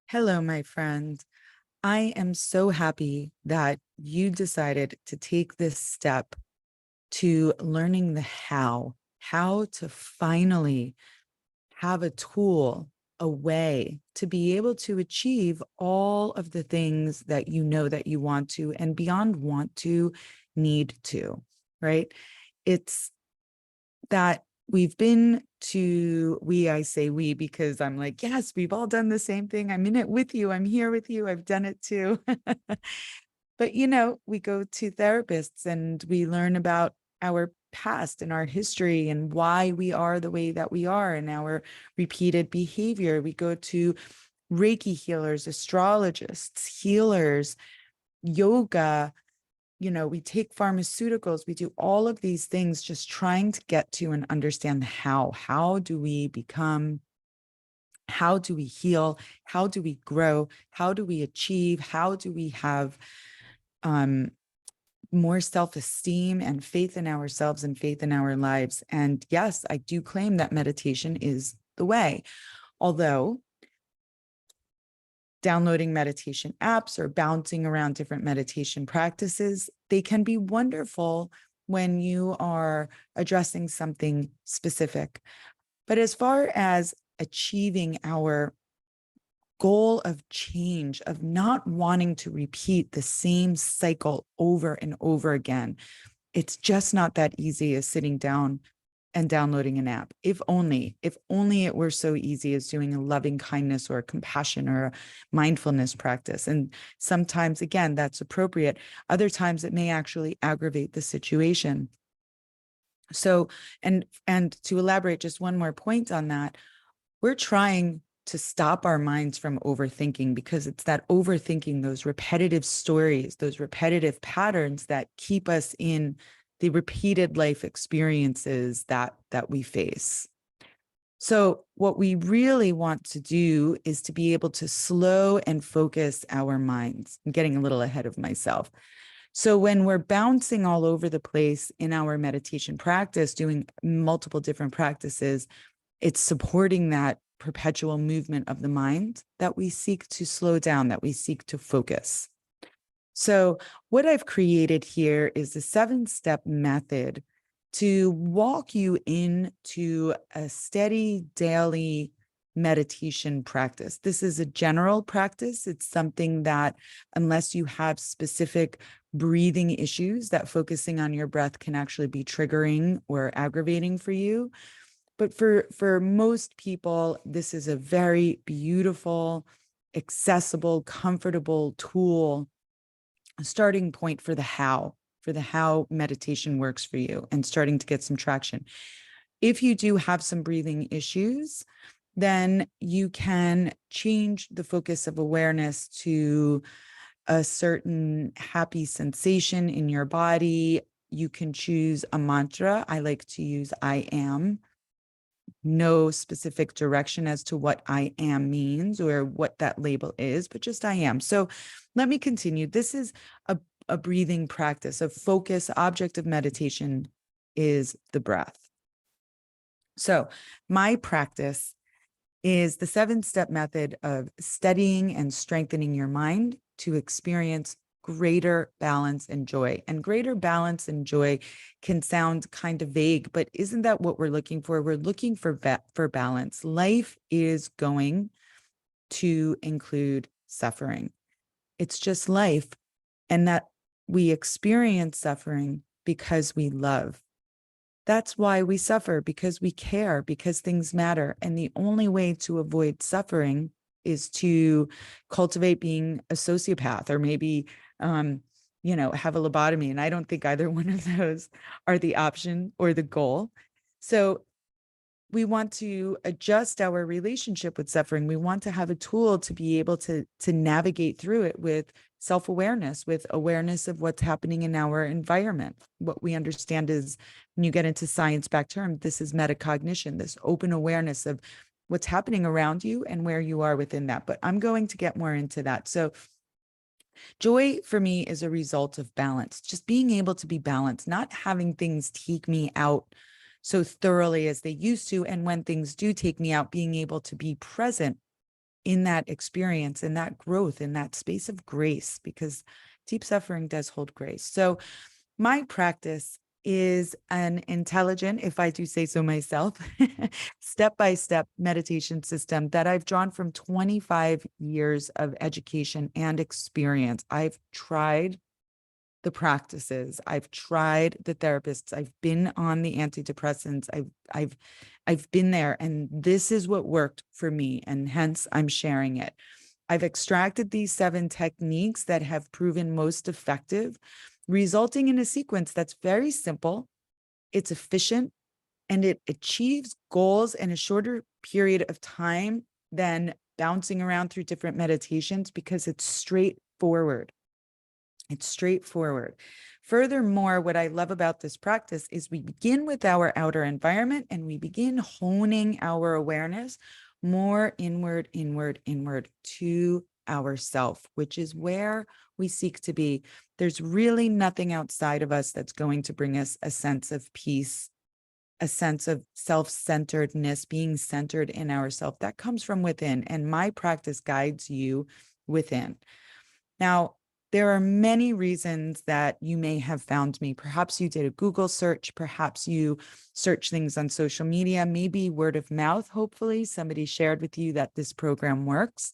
Hello, my friend. I am so happy that you decided to take this step to learning the how to finally have a tool, a way to be able to achieve all of the things that you know that you want to and beyond want to, need to, right? It's that we've been to I say we because I'm like, yes, we've all done the same thing. I'm in it with you. I'm here with you. I've done it too. But we go to therapists and we learn about our past and our history and why we are the way that we are and our repeated behavior. We go to Reiki healers, astrologists, healers, yoga, we take pharmaceuticals, we do all of these things, just trying to get to and understand the how. How do we become? How do we heal? How do we grow? How do we achieve? How do we have more self-esteem and faith in ourselves and faith in our lives? And yes, I do claim that meditation is the way. Although downloading meditation apps or bouncing around different meditation practices, they can be wonderful when you are addressing something specific. But as far as achieving our goal of change, of not wanting to repeat the same cycle over and over again, it's just not that easy as sitting down and downloading an app. If only it were so easy as doing a loving kindness or a compassion or a mindfulness practice. And sometimes, again, that's appropriate. Other times it may actually aggravate the situation. So, and to elaborate just one more point on that, we're trying to stop our minds from overthinking, because it's that overthinking, those repetitive stories, those repetitive patterns that keep us in the repeated life experiences that we face. So what we really want to do is to be able to slow and focus our minds. I'm getting a little ahead of myself. So when we're bouncing all over the place in our meditation practice, doing multiple different practices, it's supporting that perpetual movement of the mind that we seek to slow down, that we seek to focus. So what I've created here is a 7-step method to walk you into a steady daily meditation practice. This is a general practice. It's something that, unless you have specific breathing issues, that focusing on your breath can actually be triggering or aggravating for you. But for most people, this is a very beautiful, accessible, comfortable tool, a starting point for the how meditation works for you and starting to get some traction. If you do have some breathing issues, then you can change the focus of awareness to a certain happy sensation in your body. You can choose a mantra. I like to use I am. No specific direction as to what I am means or what that label is, but just I am. So let me continue. This is a breathing practice. A focus object of meditation is the breath. So my practice is the 7-step method of studying and strengthening your mind to experience greater balance and joy. And greater balance and joy can sound kind of vague, but isn't that what we're looking for? We're looking for balance. Life is going to include suffering. It's just life. And that we experience suffering because we love. That's why we suffer, because we care, because things matter. And the only way to avoid suffering is to cultivate being a sociopath, or maybe, have a lobotomy. And I don't think either one of those are the option or the goal. So we want to adjust our relationship with suffering. We want to have a tool to be able to navigate through it with self-awareness, with awareness of what's happening in our environment. What we understand is, when you get into science-backed terms, this is metacognition, this open awareness of what's happening around you and where you are within that. But I'm going to get more into that. So joy for me is a result of balance, just being able to be balanced, not having things take me out so thoroughly as they used to. And when things do take me out, being able to be present in that experience, in that growth, in that space of grace, because deep suffering does hold grace. So my practice is an intelligent, if I do say so myself, step-by-step meditation system that I've drawn from 25 years of education and experience. I've tried the practices, I've tried the therapists, I've been on the antidepressants, I've been there, and this is what worked for me, and hence I'm sharing it. I've extracted these 7 techniques that have proven most effective, resulting in a sequence that's very simple, it's efficient, and it achieves goals in a shorter period of time than bouncing around through different meditations because it's straightforward. It's straightforward. Furthermore, what I love about this practice is we begin with our outer environment and we begin honing our awareness more inward, inward, inward to ourself, which is where we seek to be. There's really nothing outside of us that's going to bring us a sense of peace, a sense of self-centeredness, being centered in ourself. That comes from within, and my practice guides you within. Now, there are many reasons that you may have found me. Perhaps you did a Google search, perhaps you search things on social media, maybe word of mouth, hopefully somebody shared with you that this program works.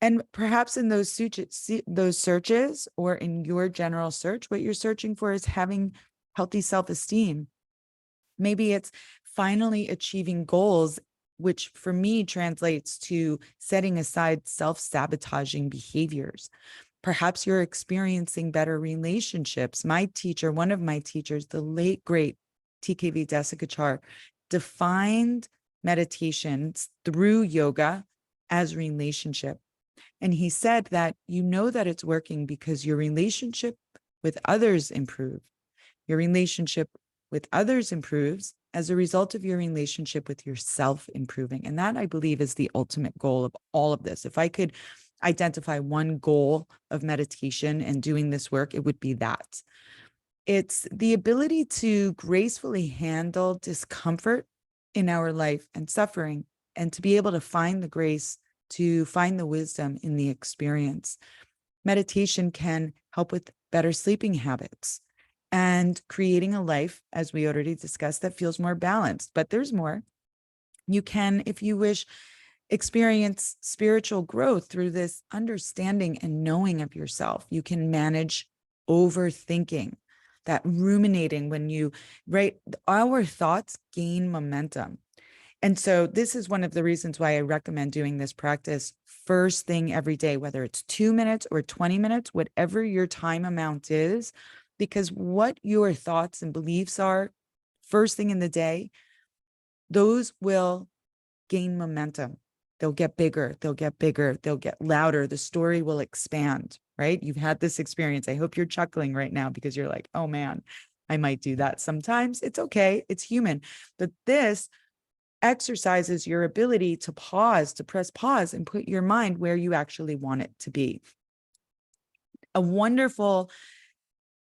And perhaps in those searches or in your general search, what you're searching for is having healthy self-esteem. Maybe it's finally achieving goals, which for me translates to setting aside self-sabotaging behaviors. Perhaps you're experiencing better relationships. My teacher, one of my teachers, the late, great TKV Desikachar, defined meditations through yoga as relationship. And he said that you know that it's working because your relationship with others improve. Your relationship with others improves as a result of your relationship with yourself improving. And that, I believe, is the ultimate goal of all of this. If I could identify one goal of meditation and doing this work, it would be that. It's the ability to gracefully handle discomfort in our life and suffering, and to be able to find the grace, to find the wisdom in the experience. Meditation can help with better sleeping habits and creating a life, as we already discussed, that feels more balanced. But there's more. You can, if you wish, experience spiritual growth through this understanding and knowing of yourself. You can manage overthinking, that ruminating when you, right? Our thoughts gain momentum. And so this is one of the reasons why I recommend doing this practice first thing every day, whether it's 2 minutes or 20 minutes, whatever your time amount is, because what your thoughts and beliefs are first thing in the day, those will gain momentum. They'll get bigger, they'll get bigger, they'll get louder. The story will expand, right? You've had this experience. I hope you're chuckling right now because you're like, oh man, I might do that sometimes. It's okay, it's human. But this exercises your ability to pause, to press pause and put your mind where you actually want it to be. A wonderful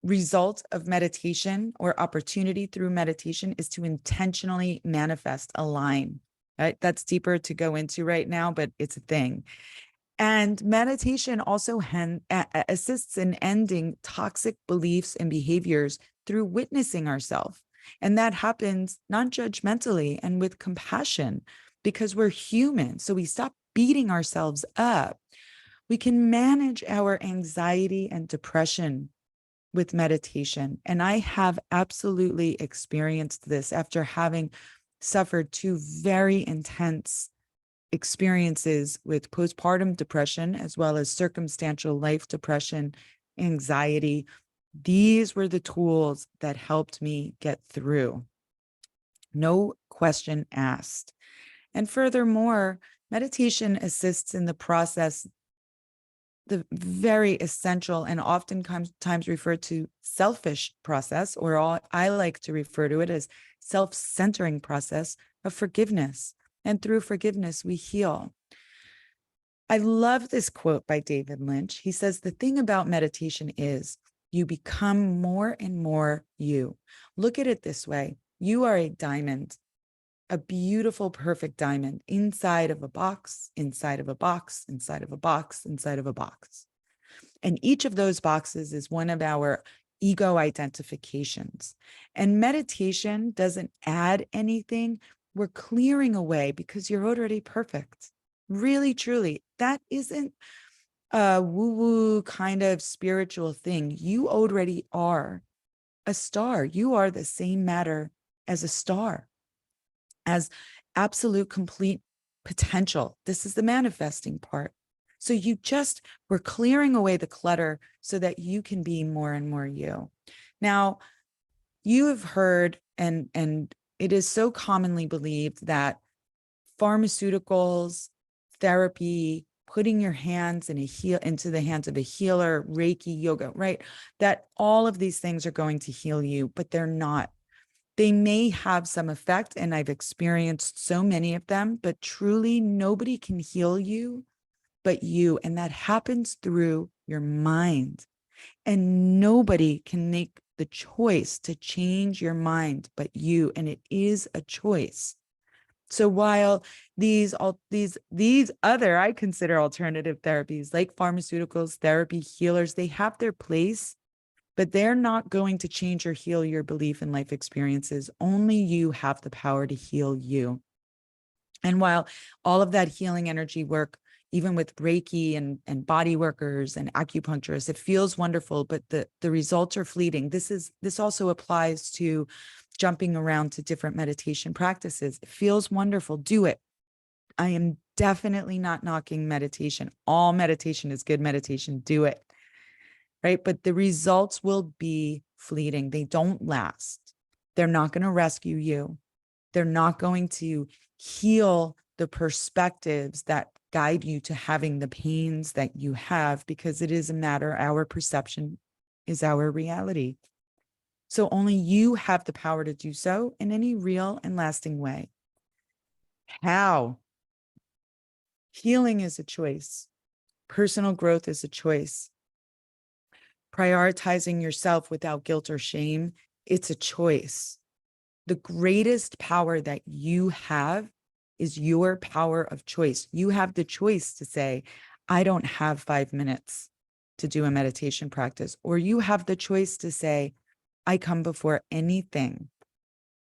result of meditation or opportunity through meditation is to intentionally manifest a line. Right? That's deeper to go into right now, but it's a thing. And meditation also assists in ending toxic beliefs and behaviors through witnessing ourselves. And that happens non-judgmentally and with compassion because we're human. So we stop beating ourselves up. We can manage our anxiety and depression with meditation. And I have absolutely experienced this after having suffered 2 very intense experiences with postpartum depression, as well as circumstantial life depression, anxiety. These were the tools that helped me get through. No question asked. And furthermore, meditation assists in the process, the very essential and oftentimes referred to selfish process, or I like to refer to it as self-centering process of forgiveness. And through forgiveness, we heal. I love this quote by David Lynch. He says, the thing about meditation is you become more and more you. Look at it this way. You are a diamond. a beautiful, perfect diamond inside of a box, inside of a box, inside of a box, inside of a box. And each of those boxes is one of our ego identifications. And meditation doesn't add anything. We're clearing away because you're already perfect. Really, truly, that isn't a woo-woo kind of spiritual thing. You already are a star. You are the same matter as a star, as absolute complete potential. This is the manifesting part. So we're clearing away the clutter so that you can be more and more you. Now, you have heard, and it is so commonly believed that pharmaceuticals, therapy, putting your hands into the hands of a healer, Reiki, yoga, right? That all of these things are going to heal you, but they're not. They may have some effect, and I've experienced so many of them, but truly nobody can heal you but you. And that happens through your mind. And nobody can make the choice to change your mind but you. And it is a choice. So while these other, I consider alternative therapies like pharmaceuticals, therapy, healers, they have their place, but they're not going to change or heal your belief in life experiences. Only you have the power to heal you. And while all of that healing energy work, even with Reiki and body workers and acupuncturists, it feels wonderful, but the results are fleeting. This also applies to jumping around to different meditation practices. It feels wonderful. Do it. I am definitely not knocking meditation. All meditation is good meditation. Do it. Right? But the results will be fleeting. They don't last. They're not going to rescue you. They're not going to heal the perspectives that guide you to having the pains that you have, because it is a matter, our perception is our reality. So only you have the power to do so in any real and lasting way. How? Healing is a choice. Personal growth is a choice. Prioritizing yourself without guilt or shame, it's a choice. The greatest power that you have is your power of choice. You have the choice to say, I don't have 5 minutes to do a meditation practice. Or you have the choice to say, I come before anything.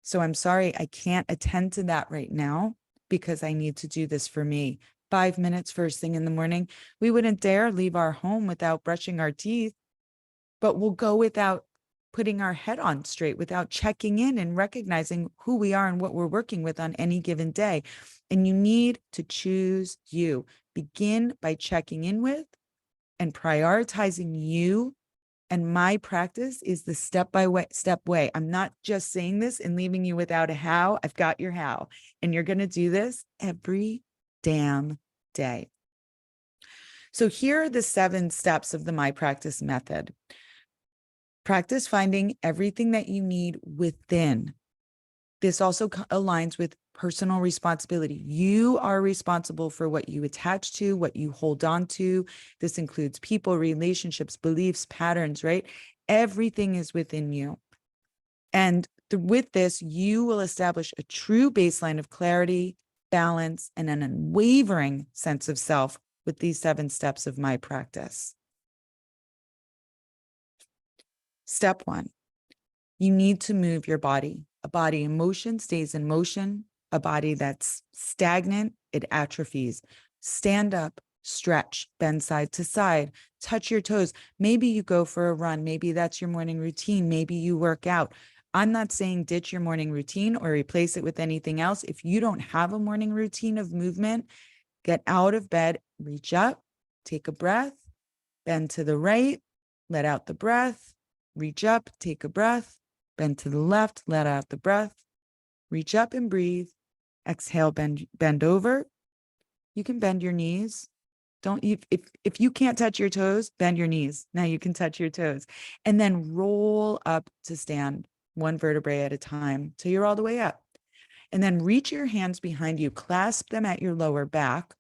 So I'm sorry, I can't attend to that right now because I need to do this for me. 5 minutes first thing in the morning. We wouldn't dare leave our home without brushing our teeth, but we'll go without putting our head on straight, without checking in and recognizing who we are and what we're working with on any given day. And you need to choose you. Begin by checking in with and prioritizing you. And my practice is the step way. I'm not just saying this and leaving you without a how. I've got your how. And you're going to do this every damn day. So here are the 7 steps of the My Practice method. Practice finding everything that you need within. This also aligns with personal responsibility. You are responsible for what you attach to, what you hold on to. This includes people, relationships, beliefs, patterns, right? Everything is within you. And with this, you will establish a true baseline of clarity, balance, and an unwavering sense of self with these 7 steps of My Practice. Step 1, you need to move your body. A body in motion stays in motion. A body that's stagnant, it atrophies. Stand up, stretch, bend side to side, touch your toes. Maybe you go for a run. Maybe that's your morning routine. Maybe you work out. I'm not saying ditch your morning routine or replace it with anything else. If you don't have a morning routine of movement, get out of bed, reach up, take a breath, bend to the right, let out the breath, reach up, take a breath, bend to the left, let out the breath, reach up and breathe, exhale, bend over. You can bend your knees. If you can't touch your toes, bend your knees. Now you can touch your toes. And then roll up to stand, 1 vertebrae at a time till you're all the way up. And then reach your hands behind you, clasp them at your lower back.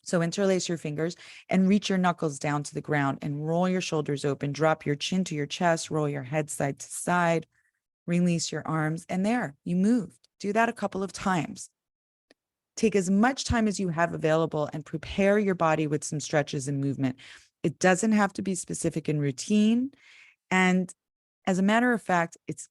So interlace your fingers and reach your knuckles down to the ground and roll your shoulders open. Drop your chin to your chest, roll your head side to side, release your arms, and there, you moved. Do that a couple of times. Take as much time as you have available and prepare your body with some stretches and movement. It doesn't have to be specific and routine. And as a matter of fact, it's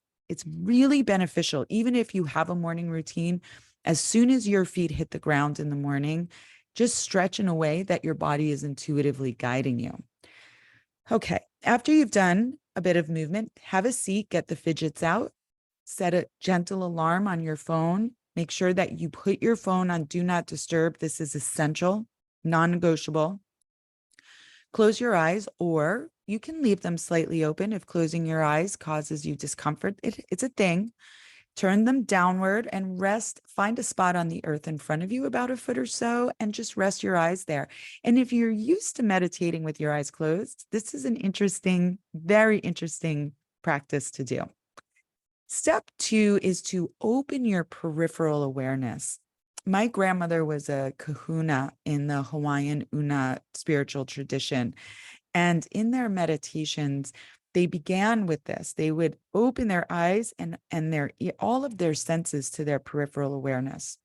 really beneficial. Even if you have a morning routine, as soon as your feet hit the ground in the morning, just stretch in a way that your body is intuitively guiding you. Okay, after you've done a bit of movement, have a seat, get the fidgets out, set a gentle alarm on your phone. Make sure that you put your phone on do not disturb. This is essential, non-negotiable. Close your eyes, or you can leave them slightly open if closing your eyes causes you discomfort. It's a thing. Turn them downward and rest. Find a spot on the earth in front of you, about a foot or so, and just rest your eyes there. And if you're used to meditating with your eyes closed, this is an interesting, very interesting practice to do. Step 2 is to open your peripheral awareness. My grandmother was a kahuna in the Hawaiian Una spiritual tradition. And in their meditations, they began with this. They would open their eyes and all of their senses to their peripheral awareness.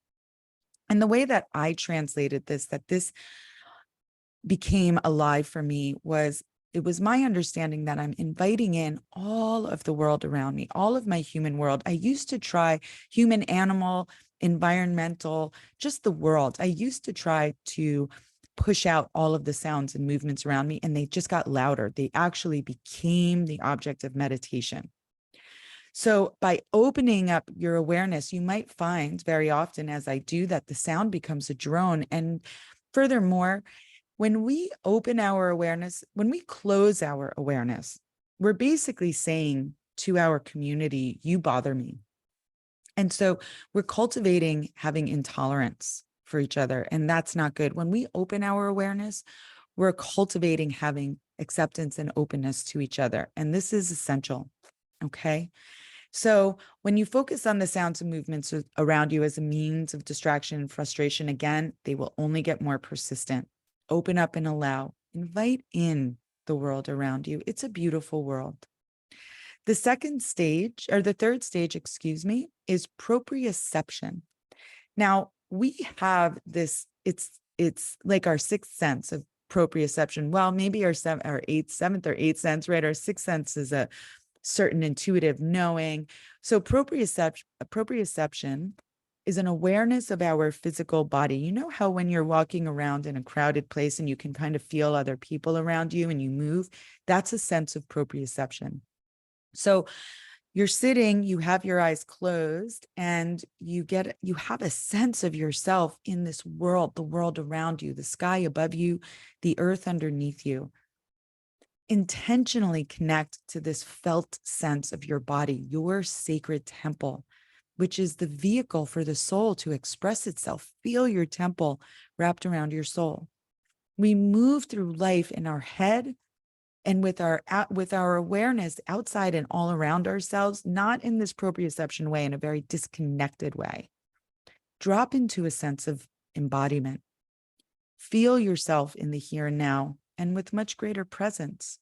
And the way that I translated this, that this became alive for me, was it was my understanding that I'm inviting in all of the world around me, all of my human world. I used to try human, animal, environmental, just the world. I used to try to push out all of the sounds and movements around me, and they just got louder. They actually became the object of meditation. So by opening up your awareness, you might find very often, as I do, that the sound becomes a drone. And furthermore, when we open our awareness, when we close our awareness, we're basically saying to our community, you bother me. And so we're cultivating having intolerance for each other, and that's not good. When we open our awareness, we're cultivating having acceptance and openness to each other. And this is essential. Okay. So when you focus on the sounds and movements around you as a means of distraction and frustration, again, they will only get more persistent. Open up and allow. Invite in the world around you. It's a beautiful world. The third stage, excuse me, is proprioception. Now, we have this, it's like our sixth sense of proprioception. Well, maybe our seventh or eighth sense, right? Our sixth sense is a certain intuitive knowing. So proprioception is an awareness of our physical body. You know how when you're walking around in a crowded place and you can kind of feel other people around you and you move? That's a sense of proprioception. So you're sitting, you have your eyes closed, and you have a sense of yourself in this world, the world around you, the sky above you, the earth underneath you. Intentionally connect to this felt sense of your body, your sacred temple, which is the vehicle for the soul to express itself. Feel your temple wrapped around your soul. We move through life in our head and with our awareness outside and all around ourselves, not in this proprioception way, in a very disconnected way. Drop into a sense of embodiment. Feel yourself in the here and now, and with much greater presence.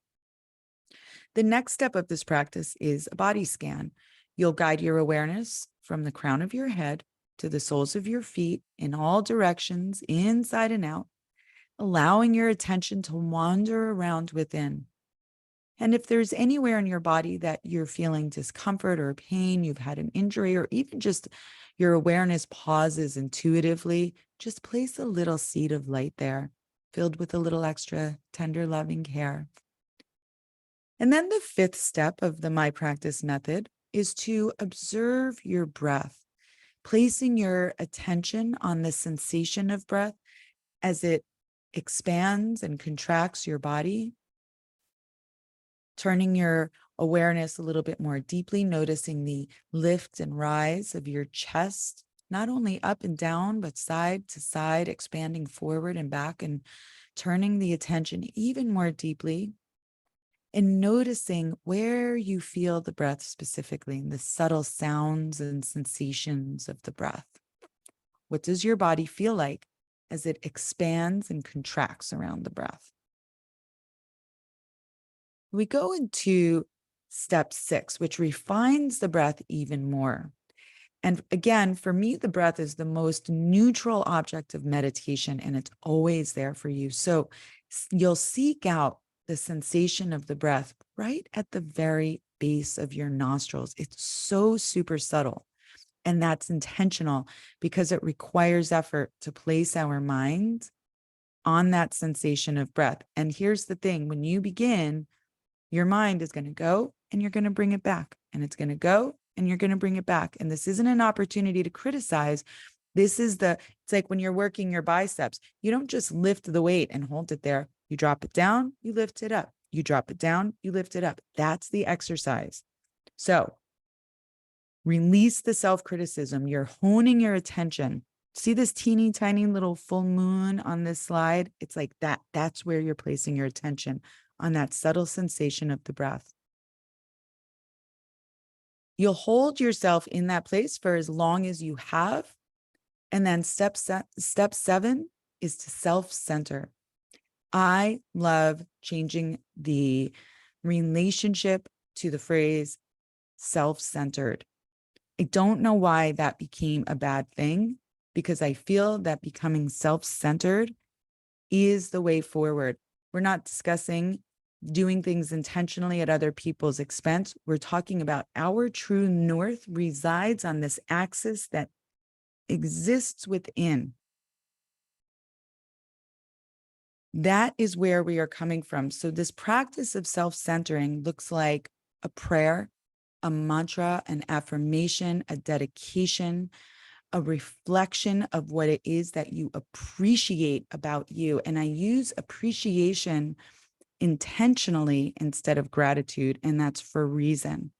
The next step of this practice is a body scan. You'll guide your awareness from the crown of your head to the soles of your feet in all directions, inside and out, allowing your attention to wander around within. And if there's anywhere in your body that you're feeling discomfort or pain, you've had an injury, or even just your awareness pauses intuitively, just place a little seed of light there, filled with a little extra tender, loving care. And then the fifth step of the My Practice method is to observe your breath, placing your attention on the sensation of breath as it expands and contracts your body, turning your awareness a little bit more deeply, noticing the lift and rise of your chest, not only up and down, but side to side, expanding forward and back, and turning the attention even more deeply and noticing where you feel the breath specifically, and the subtle sounds and sensations of the breath. What does your body feel like as it expands and contracts around the breath? We go into step 6, which refines the breath even more. And again, for me, the breath is the most neutral object of meditation, and it's always there for you. So you'll seek out the sensation of the breath right at the very base of your nostrils. It's so super subtle. And that's intentional because it requires effort to place our mind on that sensation of breath. And here's the thing, when you begin, your mind is going to go and you're going to bring it back, and it's going to go and you're going to bring it back. And this isn't an opportunity to criticize. It's like when you're working your biceps, you don't just lift the weight and hold it there. You drop it down, you lift it up. You drop it down, you lift it up. That's the exercise. So release the self-criticism. You're honing your attention. See this teeny tiny little full moon on this slide? It's like that. That's where you're placing your attention, on that subtle sensation of the breath. You'll hold yourself in that place for as long as you have. And then step 7 is to self-center. I love changing the relationship to the phrase self-centered. I don't know why that became a bad thing, because I feel that becoming self-centered is the way forward. We're not discussing doing things intentionally at other people's expense. We're talking about our true north resides on this axis that exists within. That is where we are coming from. So this practice of self-centering looks like a prayer, a mantra, an affirmation, a dedication, a reflection of what it is that you appreciate about you. And I use appreciation intentionally instead of gratitude, and that's for a reason.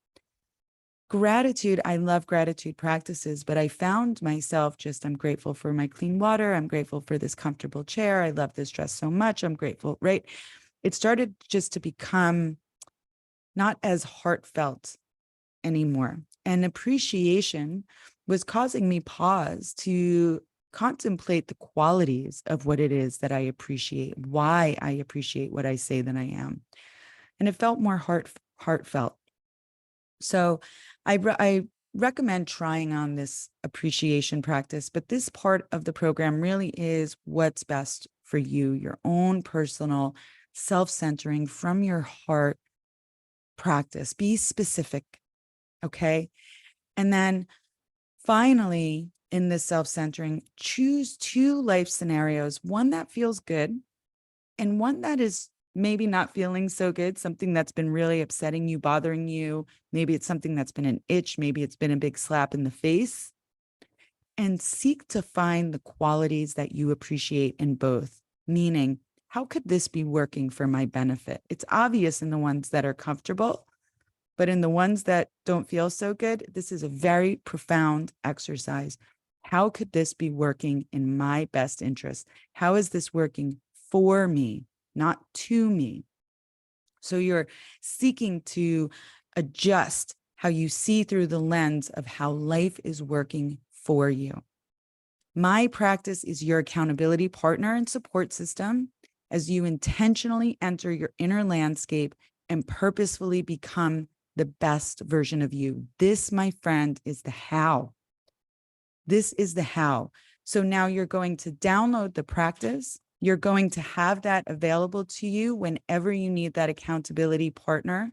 Gratitude, I love gratitude practices, but I found myself I'm grateful for my clean water. I'm grateful for this comfortable chair. I love this dress so much. I'm grateful, right? It started just to become not as heartfelt anymore. And appreciation was causing me pause to contemplate the qualities of what it is that I appreciate, why I appreciate what I say that I am. And it felt more heartfelt. So I recommend trying on this appreciation practice, but this part of the program really is what's best for you, your own personal self-centering from your heart practice. Be specific, okay? And then finally, in this self-centering, choose 2 life scenarios, one that feels good and one that is maybe not feeling so good, something that's been really upsetting you, bothering you. Maybe it's something that's been an itch. Maybe it's been a big slap in the face. And seek to find the qualities that you appreciate in both, meaning, how could this be working for my benefit? It's obvious in the ones that are comfortable, but in the ones that don't feel so good, this is a very profound exercise. How could this be working in my best interest? How is this working for me, not to me? So you're seeking to adjust how you see through the lens of how life is working for you. My practice is your accountability partner and support system as you intentionally enter your inner landscape and purposefully become the best version of you. This, my friend, is the how. This is the how. So now you're going to download the practice. You're going to have that available to you whenever you need that accountability partner.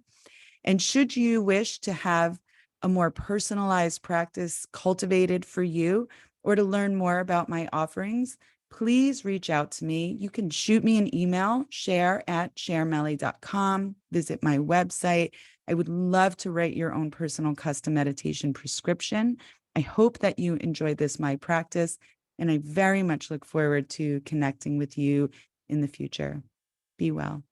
And should you wish to have a more personalized practice cultivated for you, or to learn more about my offerings, please reach out to me. You can shoot me an email, share@sharemelly.com, visit my website. I would love to write your own personal custom meditation prescription. I hope that you enjoyed this, my practice, and I very much look forward to connecting with you in the future. Be well.